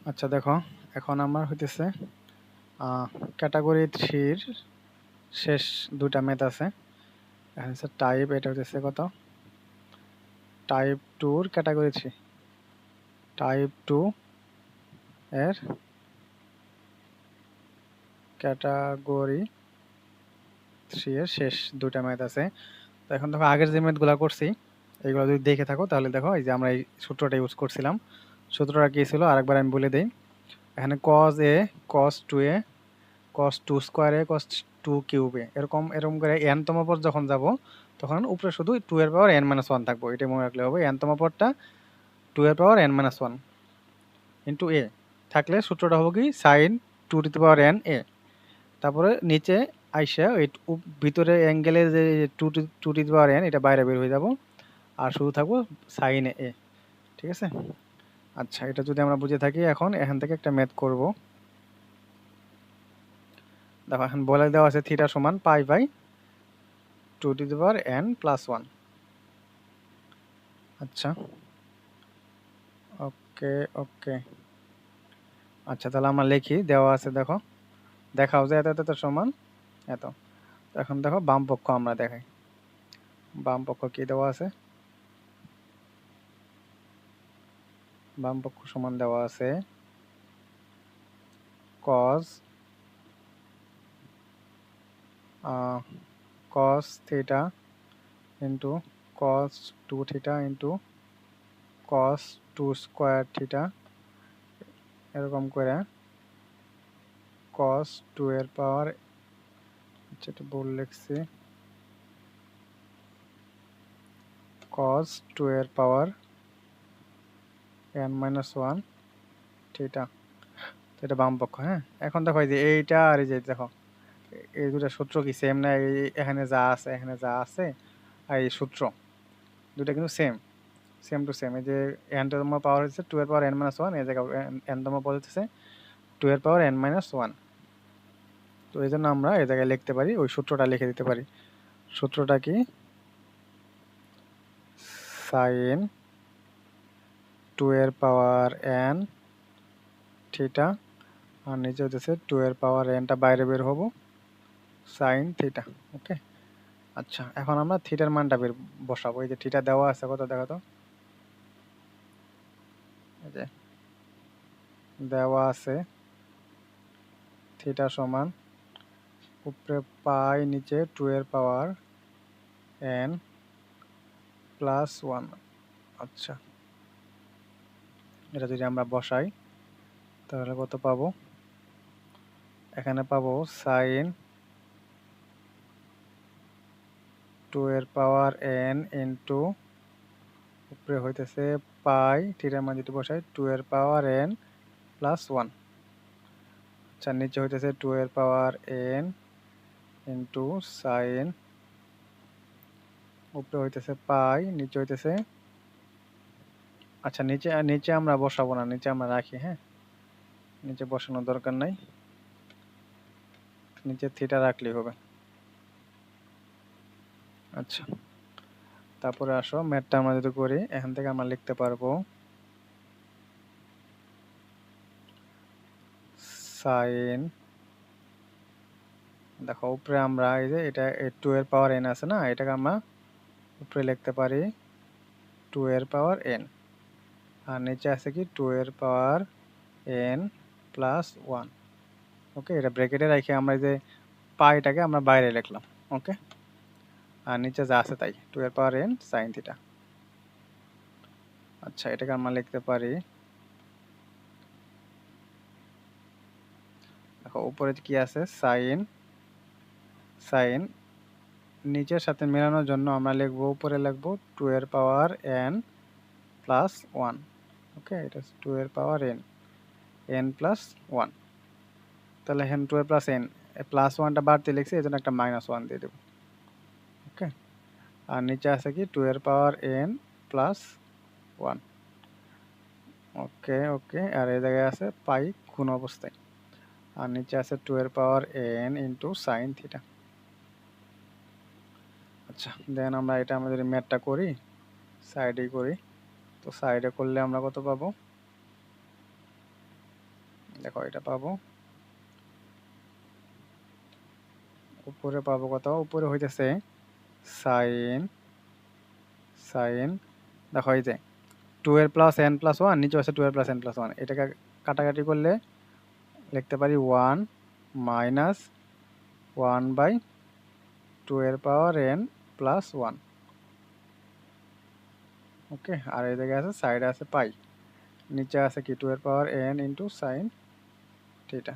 আচ্ছা দেখো, এখন আমার হইতেছে ক্যাটাগরি 3-র শেষ দুটা ম্যাথ আছে। এখানে হচ্ছে টাইপ, এটা হইতেছে কত? Type 2-র category 3। টাইপ 2 এর ক্যাটাগরি 3 এর শেষ দুটা ম্যাথ আছে। তো এখন দেখো, আগের যে ম্যাথগুলো করছি এইগুলো যদি দেখে থাকো তাহলে দেখো, এই যে আমরা এই সূত্রটা ইউজ করছিলাম। সূত্রটা কি ছিল আরেকবার আমি বলে দিই। এখানে cos a cos 2a cos 2 square a cos 2 cube a, এরকম এরকম করে n তম পদ যখন যাব তখন উপরে শুধু 2 এর পাওয়ার n-1 থাকবো। এটা মনে রাখলে হবে, n তম পদটা 2 এর পাওয়ার n-1 ইন্টু a থাকলে সূত্রটা হবে কি sin 2 to the power n a। তারপরে নিচে আইসা ওই ভিতরে অ্যাঙ্গেলের যে 2 টু দি পাওয়ার n, এটা বাইরে বের হয়ে যাব আর শুধু থাকবো sin a। ঠিক আছে? আচ্ছা, এটা যদি আমরা বুঝে থাকি, এখন এখান থেকে একটা ম্যাথ করব। দেখো, এখন বলে দেওয়া আছে থিটা সমান pi by 2 to the power n plus 1। আচ্ছা, ওকে ওকে। আচ্ছা, তাহলে আমরা লিখি, দেওয়া আছে দেখো, দেখাও যে এত এত এত সমান এত। তো এখন দেখো বাম পক্ষ আমরা দেখাই। বাম পক্ষ কি দেওয়া আছে? বাম পক্ষ সমান দেওয়া আছে cos cos theta into cos 2 theta into cos 2 square theta, এরকম করে cos 2 এর পাওয়ার, যেটা ভুল লিখছি, cos 2 এর পাওয়ার n-1 থিটা। তো এটা বাম পক্ষ। হ্যাঁ, এখন দেখো এই যে এইটা আর এই যে দেখো, এই দুটা সূত্র কি সেম না? এই এখানে যা আছে এখানে যা আছে আর এই সূত্র দুটা কিন্তু সেম, সেম টু সেম। এই যে n তম পাওয়ার হচ্ছে 2 এর পাওয়ার n-1, এই জায়গায় n তম পাওয়ার হচ্ছে 2 এর পাওয়ার n-1। তো এই জন্য আমরা এই জায়গায় লিখতে পারি, ওই সূত্রটা লিখে দিতে পারি। সূত্রটা কি? sin 2 এর পাওয়ার n থিটা, আর নিচে হচ্ছে 2 এর পাওয়ার nটা বাইরে বের হবো sin থিটা। ওকে। আচ্ছা, এখন আমরা থিটার মানটা বসাবো। এই যে থিটা দেওয়া আছে কত দেখো তো, এই যে দেওয়া আছে থিটা সমান উপরে পাই, নিচে 2 এর পাওয়ার n প্লাস 1। আচ্ছা, এটা যদি আমরা বসাই তাহলে কত পাবো? এখানে পাবো sin 2 এর পাওয়ার n ইন্টু উপরে হইতেছে পাই, থিটার মান যদি বসাই 2 এর পাওয়ার n প্লাস 1। আচ্ছা, নিচে হইতেছে 2 এর পাওয়ার n ইন্টু সাইন, উপরে হইতেছে পাই, নিচে হইতেছে, আচ্ছা নিচে নিচে আমরা বসাবো না, নিচে আমরা রাখি। হ্যাঁ, নিচে বসানোর দরকার নাই, নিচে থিটা রাখলেই হবে। আচ্ছা, তারপরে আসো ম্যাথটা আমরা যদি করি, এখান থেকে আমরা লিখতে পারবো সাইন, দেখো উপরে আমরা এই যে এটা 2 এর পাওয়ার n আছে না, এটাকে আমরা উপরে লিখতে পারি 2 এর পাওয়ার n, আর নিচে আছে কি 2 এর পাওয়ার n প্লাস 1। ওকে, এটা ব্র্যাকেটে রেখে আমরা এই যে পাইটাকে আমরা বাইরে লিখলাম। ওকে, আর নিচে যা আছে তাই 2 এর পাওয়ার n sin থিটা। আচ্ছা, এটাকে আমরা লিখতে পারি, দেখো উপরে কি আছে sin, sin নিচের সাথে মেলানোর জন্য আমরা লিখব, উপরে লিখব 2 এর পাওয়ার n প্লাস 1। ওকে, এটা 2 এর পাওয়ার n, n প্লাস 1। তাহলে এখানে 2 এর প্লাস n, প্লাস 1টা বাড়তে লিখছি, এই জন্য একটা মাইনাস 1 দিয়ে দেব। ওকে, আর নিচে আছে কি 2 এর পাওয়ার n প্লাস 1। ওকে ওকে, আর এই জায়গায় আছে পাই গুণ অবস্থায়, আর নিচে আছে 2 এর পাওয়ার n ইন্টু সাইন থিটা। আচ্ছা, দেন আমরা এটা আমরা যদি ম্যাথটা করি, সাইডে করি, তো সাইডে করলে আমরা কত পাবো? দেখো এটা পাবো, উপরে পাবো কত, উপরে হইতেছে সাইন সাইন দেখো এই যে 12 প্লাস এন প্লাস ওয়ান, নিচে আছে 12 প্লাস এন প্লাস ওয়ান, এটাকে কাটাকাটি করলে লিখতে পারি 1 মাইনাস 1/2 প্লাস 1। ওকে, আর এই জায়গায় আছে সাইডে আছে পাই, নিচে আছে কি 2n ইন্টু সাইন থিটা।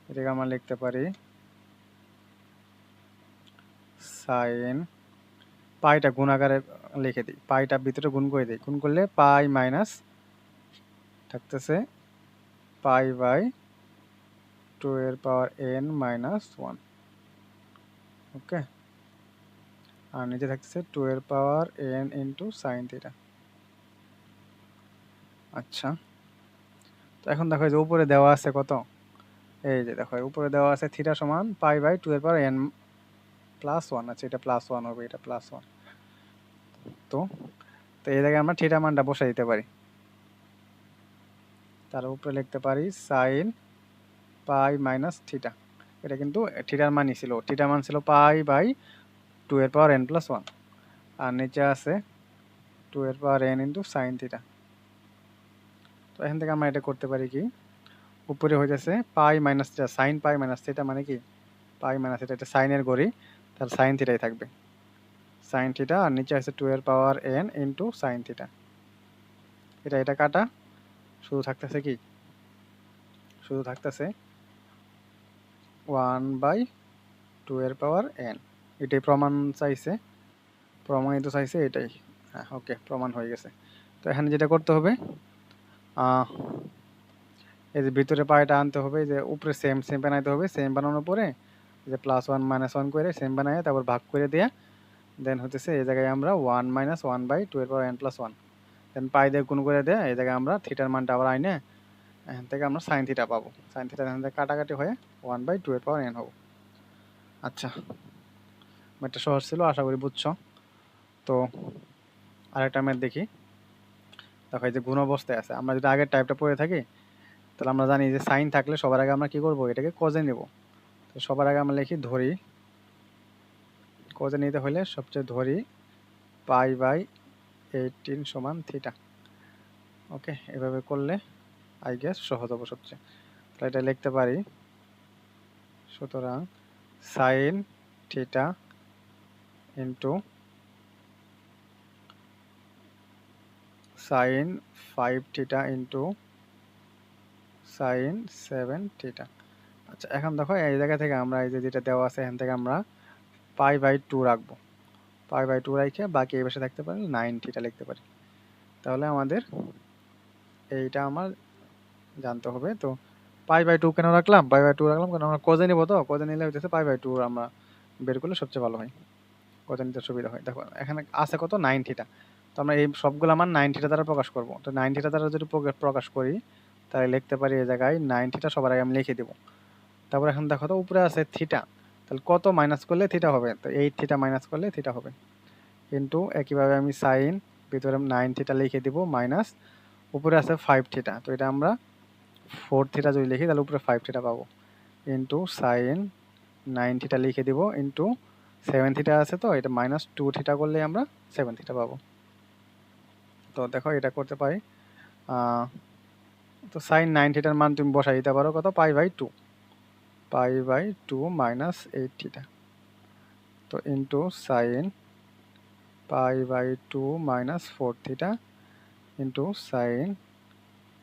এটাকে আমরা লিখতে পারি সাইন, পাইটা গুণ আকারে লিখে দিই, পাইটা ভিতরে গুণ করে দিই, গুণ করলে পাই মাইনাস থাকতেছে π/2n মাইনাস 1। ওকে, আর নিচে থাকতেছে 2n ইন্টু সাইন থিটা। আচ্ছা, তো এখন দেখো যে উপরে দেওয়া আছে কত, এই যে দেখো উপরে দেওয়া আছে থিটা সমান π/2n প্লাস 1। আচ্ছা, এটা প্লাস 1 হবে, এটা প্লাস 1। তো তো এই জায়গায় আমরা থিটা মানটা বসাই দিতে পারি, তার উপরে লিখতে পারি সাইন পাই মাইনাস থিটা। এটা কিন্তু থিটার মানই ছিল, থিটার মান ছিল π/2n প্লাস 1, আর নিচে আছে 2n ইন্টু সাইন থিটা। তো এখান থেকে আমরা এটা করতে পারি কি, উপরে হইতেছে pi minus theta, sine pi minus theta মানে কি পাই মাইনাস থিটা, এটা সাইনের গড়ি, তার সাইন থিটাই থাকবে, সাইন থিটা, আর নিচে আছে 2n ইন্টু সাইন থিটা। এটা কাটা, শুধু থাকতেছে কি, শুধু থাকতেছে 1/2n। এটাই প্রমাণ চাইছে, প্রমাণিত চাইছে এটাই। হ্যাঁ, ওকে, প্রমাণ হয়ে গেছে। তো এখানে যেটা করতে হবে, এই যে ভিতরে পায়টা আনতে হবে, যে উপরে সেম সেম বানাইতে হবে, সেম বানানোর পরে যে +1 -1 করে সেম বানায় তারপর ভাগ করে দেয়া, দেন হতেছে এই জায়গায় আমরা 1 - 1/2n + 1, দেন পাই দিয়ে গুণ করে দেয়া, এই জায়গায় আমরা থিটার মানটা আবার আইনে এখান থেকে আমরা সাইন থিটা পাবো, সাইন থিটা এখান থেকে কাটাকাটি হয়ে 1/2n হবো। আচ্ছা, ম্যাথটা সহজ ছিল, আশা করি বুঝছো। তো আরেকটা ম্যাথ দেখি। দেখো এই যে গুণ অবস্থায় আছে, আমরা যদি আগের টাইপটা পড়ে থাকি তাহলে আমরা জানি যে সাইন থাকলে সবার আগে আমরা কি করব, এটাকে কজে নেব। তো সবার আগে আমরা লিখি ধরি, কজে নিতে হলে সবচেয়ে ধরি π/18 সমান থিটা। ওকে, এভাবে করলে আই গেস সহজ হবে সবচেয়ে। তাহলে এটা লিখতে পারি, সুতরাং sine theta into sign 5 theta into sign 7 theta. আচ্ছা, এখন দেখো এই জায়গা থেকে আমরা এই যে যেটা দেওয়া আছে এখান থেকে আমরা π/2 রাখবো, π/2 রাখে বাকি এই পাশে থাকতে পারি 9 থিটা লিখতে পারি। তাহলে আমাদের এইটা আমার জানতে হবে। তো π/2 কেন রাখলাম, π/2 রাখলাম কারণ আমরা কজে নিব, তো কজে নিলে হইতেছে π/2 আমরা বের করলে সবচেয়ে ভালো হয়, কজে নিতে সুবিধা হয়। দেখো এখানে আছে কত 9 থিটা, তো আমরা এই সবগুলো মান 9 থিটা দ্বারা প্রকাশ করব। তো 9 থিটা দ্বারা যদি প্রকাশ করি তাহলে লিখতে পারি এই জায়গায় 9 থিটা সবার আগে আমি লিখে দেব। তারপর এখন দেখো তো উপরে আছে থিটা, তাহলে কত মাইনাস করলে থিটা হবে, তো 8 থিটা মাইনাস করলে থিটা হবে, কিন্তু একইভাবে আমি সাইন ভিতরে 9 থিটা লিখে দিব মাইনাস উপরে আছে 5 থিটা, তো এটা আমরা 4 থিটা যদি লিখি তাহলে উপরে 5 থিটা পাবো, ইন্টু সাইন 9 থিটা লিখে দিব ইন্টু 7 থিটা আছে, তো এটা -2 থিটা করলে আমরা 7 থিটা পাবো। তো দেখো এটা করতে পারি, তো সাইন 9 থিটার মান তুমি বসাই দিতে পারো কত, π/2, π/2 -8 থিটা, তো into sine π/2 -4 theta into sine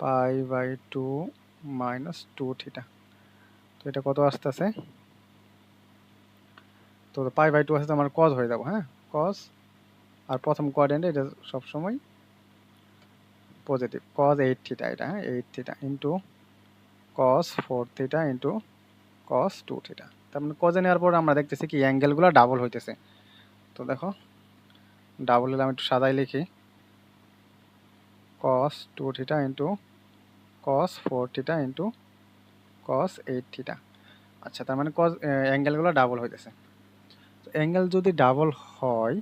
π/2 -2 theta. তো এটা কত আসতেছে, তো π/2 আসতে আমার কজ হয়ে যাবো, হ্যাঁ কজ, আর প্রথম কোয়াড্রেন্টে এটা সবসময় পজিটিভ, কজ 8 থিটা, এটা হ্যাঁ 8 theta into cos 4 theta into cos 2 theta. তার মানে কজে নেওয়ার পর আমরা দেখতেছি কি অ্যাঙ্গেলগুলো ডাবল হইতেছে। তো দেখো ডাবল হলে আমি একটু সাদাই লিখি, cos 2 theta into cos 4 theta into cos 8 theta. আচ্ছা, তার মানে cos অ্যাঙ্গেলগুলো ডাবল হইতেছে। অ্যাঙ্গেল যদি ডাবল হয়,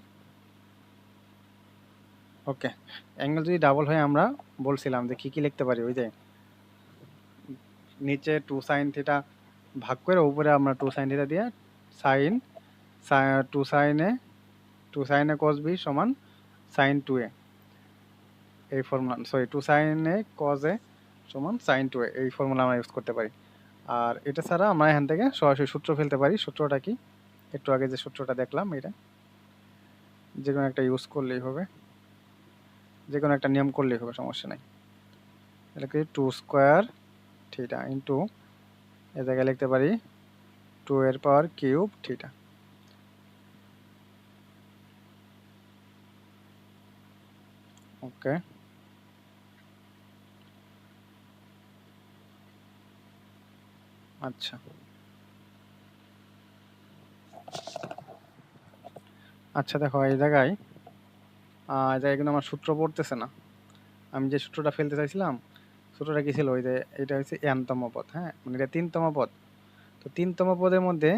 ওকে, অ্যাঙ্গেল যদি ডাবল হয় আমরা বলছিলাম যে কি কি লিখতে পারি, ওই যে নিচে 2 sin থিটা ভাগ করে উপরে আমরা 2 sin থিটা দিয়ে sin 2 sin a cos b সমান sin 2a, এই formula, sorry 2 sin a cos a সমান sin 2a, এই ফর্মুলা আমরা ইউজ করতে পারি। আর এটা ছাড়া আমরা এখান থেকে সরাসরি সূত্র ফেলতে পারি। সূত্রটা কি? একটু আগে যে সূত্রটা দেখলাম, এটা যে কোনো একটা ইউজ করলেই হবে, যে কোনো একটা নিয়ম করলেই হবে, সমস্যা নাই। তাহলে কি 2 স্কয়ার থিটা ইন্টু এ জায়গায় লিখতে পারি 2 এর পাওয়ার কিউব থিটা। ওকে, আচ্ছা আচ্ছা দেখো এই জায়গায় কিন্তু আমার সূত্র পড়তেছে না। আমি যে সূত্রটা ফেলতে চাইছিলাম, সূত্রটা কি ছিল? ওই যে এটা হচ্ছে n তম পদ, হ্যাঁ, মানে এটা 3তম পদ। তো 3তম পদের মধ্যে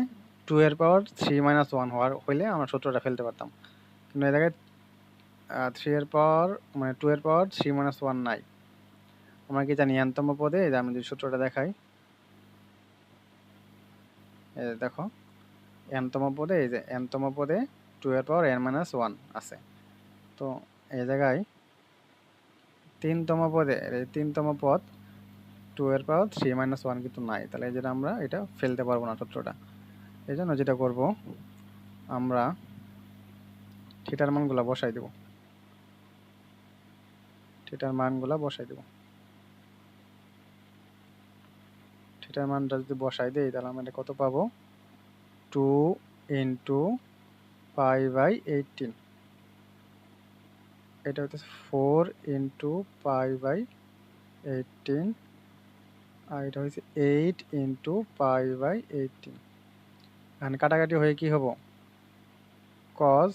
2 এর পাওয়ার 3 - 1 হইলে আমরা সূত্রটা ফেলতে পারতাম, কিন্তু এই জায়গায় 3 এর পাওয়ার মানে 2 এর পাওয়ার 3 - 1 নাই। আমরা কি জানি n তম পদে, এই যে আমি যদি সূত্রটা দেখাই, এই যে দেখো n তম পদে, এই যে n তম পদে 2 এর পাওয়ার n - 1 আছে। তো এই জায়গায় 3তম পদে, এই 3তম পদ 2 এর পাওয়ার 3 - 1 কিন্তু নাই, তাহলে এই যেটা আমরা এটা ফেলতে পারবো না সূত্রটা। এই জন্য যেটা করব, আমরা থিটার মানগুলা বসাই দেব, থিটার মানগুলা বসাই দেব। থিটার মানটা যদি বসাই দেই, তাহলে আমরা এটা কত পাবো? 2 ইন্টু π/18, এটা হচ্ছে 4 ইন্টু π/18, আর এটা হচ্ছে 8 ইন্টু π/18। এখানে কাটাকাটি হয়ে কি হবো? cos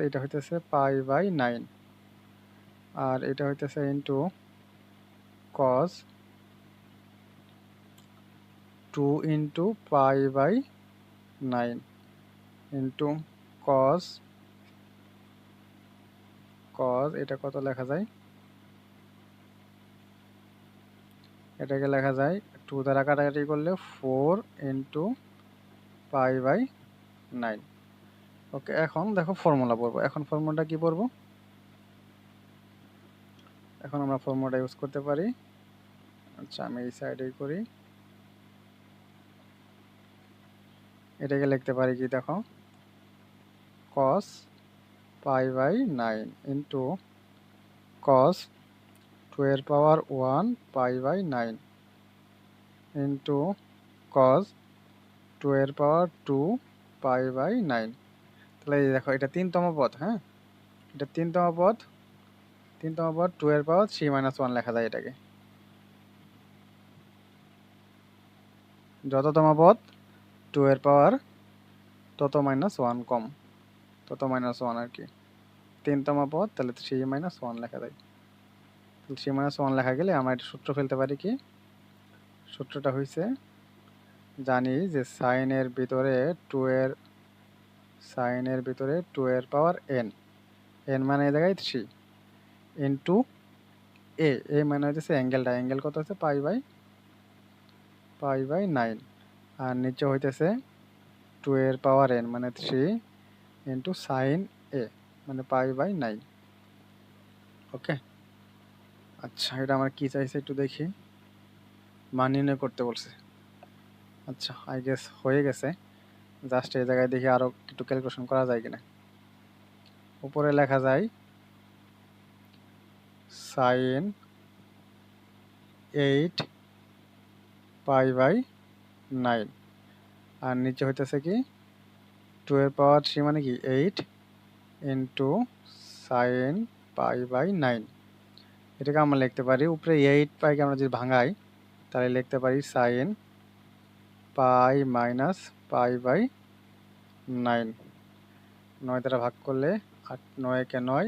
এটা হইতেছে π/9, আর এটা হইতেছে into cos 2 into π/9 into cos এটা কত লেখা যায়? এটাকে লেখা যায় 2 দ্বারা কাটাকাটি করলে 4 ইন্টু π/9। ওকে, এখন দেখো ফর্মুলা পড়বো। এখন ফর্মুলাটা কি পড়বো? এখন আমরা ফর্মুলাটা ইউজ করতে পারি। আচ্ছা, আমি এই সাইডেই করি। এটাকে লিখতে পারি কি দেখো, cos π/9 ইন্টু cos 2 এর পাওয়ার 1 π/9 ইন্টু cos 2 এর পাওয়ার 2 π/9। তাহলে এই দেখো এটা 3তম পদ, হ্যাঁ, এটা 3তম পদ। 3তম পদ 2 এর পাওয়ার 3 - 1 লেখা যায় এটাকে। যততম পদ 2 এর পাওয়ার তত -1 কম, তত -1 আর কি। 3তম পদ, তাহলে 3 - 1 লেখা যায়। 3 - 1 লেখা গেলে আমরা এটা সূত্র ফেলতে পারি কি? সূত্রটা হইছে, জানি যে সাইনের ভিতরে 2 এর পাওয়ার n মানে এই জায়গায় 3 ইন্টু এ মানে হচ্ছে অ্যাঙ্গেলটা, অ্যাঙ্গেল কত হচ্ছে π/9, আর নিচে হইতেছে 2 এর পাওয়ার n মানে 3 ইন্টু সাইন এ মানে π/9। ওকে, আচ্ছা এটা আমার কি চাইছে একটু দেখি। মান নির্ণয় করতে বলছে। আচ্ছা, আই গেস হয়ে গেছে। জাস্ট এই জায়গায় দেখি আরো একটু ক্যালকুলেশন করা যায় কিনা। উপরে লেখা যায় সাইন 8 π/9, আর নিচে হইতেছে কি 2 এর পাওয়ার 3 মানে কি 8 ইন্টু সাইন π/9। এটাকে আমরা লিখতে পারি, উপরে 8 পাইকে আমরা যদি ভাঙাই, তাহলে লিখতে পারি সাইন পাই মাইনাস π/9। 9 দ্বারা ভাগ করলে 8, 9 কে 9,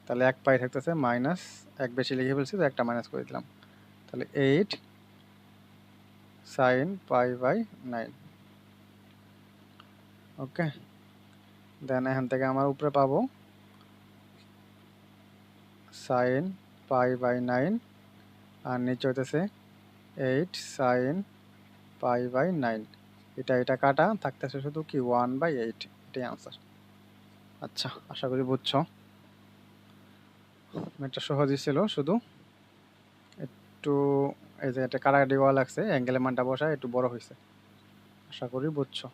তাহলে 1 পাই থাকতেছে, মাইনাস 1 বেশি লিখে ফেলছি তো একটা মাইনাস করে দিলাম, তাহলে 8 সাইন π/9। ওকে, দেন এখান থেকে আমার উপরে পাবো সাইন পাই বাই 9 আর নিচে হইতেছে 8 সাইন পাই বাই 9। এটা কাটা থাকতেছে শুধু কি 1/8, এটাই আনসার। আচ্ছা, আশা করি বুঝছো। এটা সহজই ছিল, শুধু একটু এই যে এটা কাটাকাটি করা লাগছে, অ্যাঙ্গেলের মানটা বসায় একটু বড় হয়েছে। আশা করি বুঝছো।